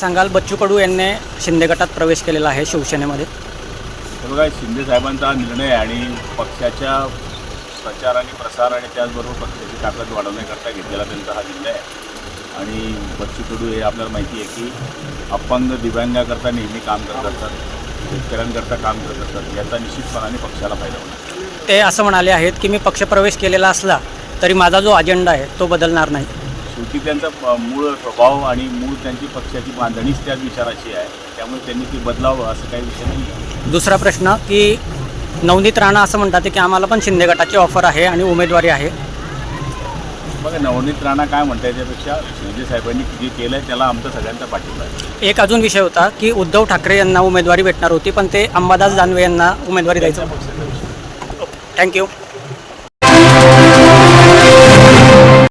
सांगाल, बच्चू कडू यांनी शिंदे गटात प्रवेश केलेला आहे शिवसेनेमध्ये. हे बघा, शिंदे साहेबांचा निर्णय आणि पक्षाच्या प्रचार आणि प्रसार आणि त्याचबरोबर पक्षाची ताकद वाढवण्याकरता घेतलेला त्यांचा हा निर्णय आहे. आणि बच्चू कडू हे आपल्याला माहिती आहे की अपंग दिव्यांगाकरता नेहमी काम करत असतात, शेतकऱ्यांकरता काम करत असतात. याचा निश्चितपणाने पक्षाला फायदा होणार. ते असं म्हणाले आहेत की मी पक्षप्रवेश केलेला असला तरी माझा जो अजेंडा आहे तो बदलणार नाही. शेवटी त्यांचा मूळ स्वभाव आणि मूळ त्यांची पक्षाची बांधणीच त्याच विचाराची आहे, त्यामुळे त्यांनी ती बदलावं असं काही विषय नाही. दुसरा प्रश्न की नवनीत राणा असं म्हणतात की आम्हाला पण शिंदे गटाची ऑफर आहे आणि उमेदवारी आहे. बघा, नवनीत राणा काय म्हणता याच्यापेक्षा शिंदे साहेबांनी जे केलं आहे त्याला आमचा सगळ्यांचा पाठिंबा आहे. एक अजून विषय होता की उद्धव ठाकरे यांना उमेदवारी भेटणार होती, पण ते अंबादास दानवे यांना उमेदवारी द्यायचं. थँक्यू.